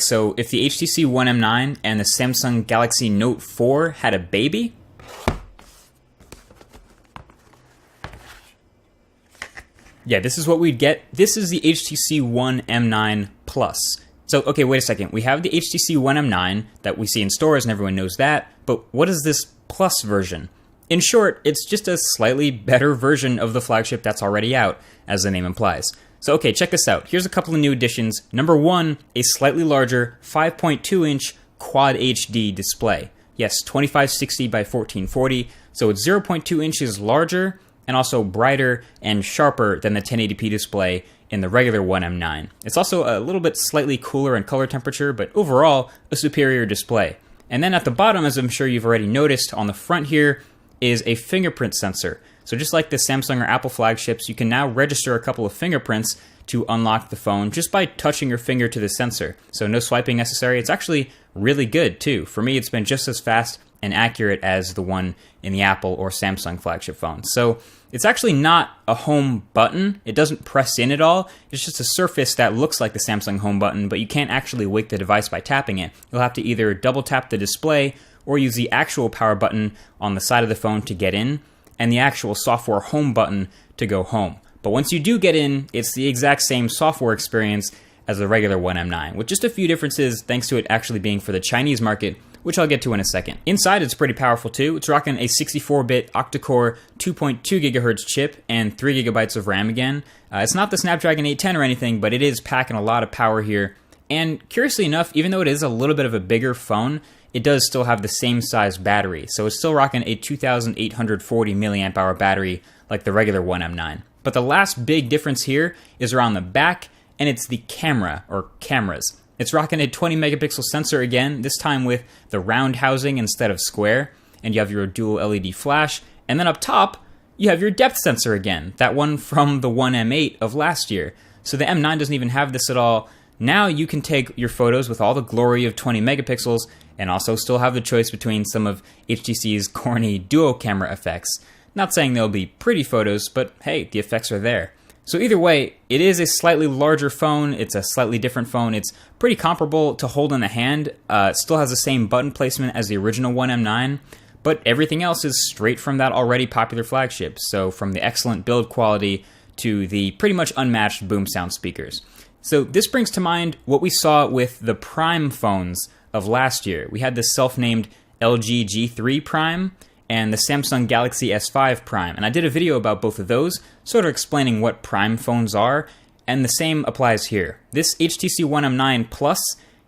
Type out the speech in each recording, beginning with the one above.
So if the HTC One M9 and the Samsung Galaxy Note 4 had a baby, yeah, this is what we'd get. This is the HTC One M9 Plus. So, okay, wait a second. We have the HTC One M9 that we see in stores and everyone knows that, but what is this Plus version? In short, it's just a slightly better version of the flagship that's already out, as the name implies. So, okay, check this out. Here's a couple of new additions. Number one, a slightly larger 5.2-inch Quad HD display. Yes, 2560 by 1440, so it's 0.2 inches larger and also brighter and sharper than the 1080p display in the regular One M9. It's also a little bit slightly cooler in color temperature, but overall, a superior display. And then at the bottom, as I'm sure you've already noticed, on the front here is a fingerprint sensor. So just like the Samsung or Apple flagships, you can now register a couple of fingerprints to unlock the phone just by touching your finger to the sensor. So no swiping necessary. It's actually really good too. For me, it's been just as fast and accurate as the one in the Apple or Samsung flagship phones. So it's actually not a home button. It doesn't press in at all. It's just a surface that looks like the Samsung home button, but you can't actually wake the device by tapping it. You'll have to either double tap the display or use the actual power button on the side of the phone to get in, and the actual software home button to go home. But once you do get in, it's the exact same software experience as the regular One M9, with just a few differences thanks to it actually being for the Chinese market, which I'll get to in a second. Inside, it's pretty powerful too. It's rocking a 64-bit octa-core 2.2 gigahertz chip and 3 gigabytes of RAM again. It's not the Snapdragon 810 or anything, but it is packing a lot of power here. And curiously enough, even though it is a little bit of a bigger phone, it does still have the same size battery. So it's still rocking a 2,840 milliamp hour battery like the regular One M9. But the last big difference here is around the back, and it's the camera, or cameras. It's rocking a 20 megapixel sensor again, this time with the round housing instead of square, and you have your dual LED flash, and then up top, you have your depth sensor again, that one from the One M8 of last year. So the M9 doesn't even have this at all. Now you can take your photos with all the glory of 20 megapixels and also still have the choice between some of HTC's corny duo camera effects. Not saying they'll be pretty photos, but hey, the effects are there. So either way, it is a slightly larger phone, it's a slightly different phone, it's pretty comparable to hold in the hand, it still has the same button placement as the original One M9, but everything else is straight from that already popular flagship, so from the excellent build quality to the pretty much unmatched boom sound speakers. So this brings to mind what we saw with the Prime phones of last year. We had the self-named LG G3 Prime and the Samsung Galaxy S5 Prime. And I did a video about both of those, sort of explaining what Prime phones are, and the same applies here. This HTC One M9 Plus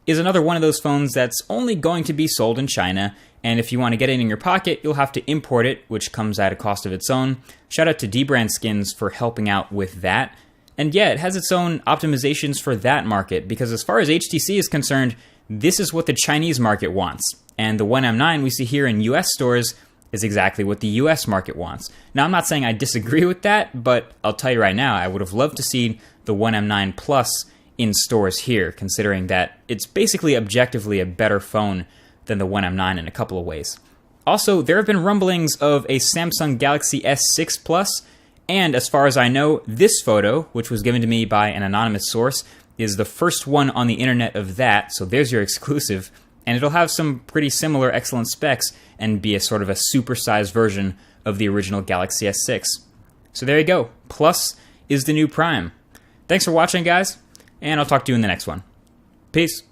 is another one of those phones that's only going to be sold in China, and if you want to get it in your pocket, you'll have to import it, which comes at a cost of its own. Shout out to dbrand Skins for helping out with that. And yeah, it has its own optimizations for that market, because as far as HTC is concerned, this is what the Chinese market wants. And the One M9 we see here in US stores is exactly what the US market wants. Now, I'm not saying I disagree with that, but I'll tell you right now, I would have loved to see the One M9 Plus in stores here, considering that it's basically objectively a better phone than the One M9 in a couple of ways. Also, there have been rumblings of a Samsung Galaxy S6 Plus, and as far as I know, this photo, which was given to me by an anonymous source, is the first one on the internet of that, so there's your exclusive, and it'll have some pretty similar excellent specs and be a sort of a supersized version of the original Galaxy S6. So there you go. Plus is the new Prime. Thanks for watching, guys, and I'll talk to you in the next one. Peace.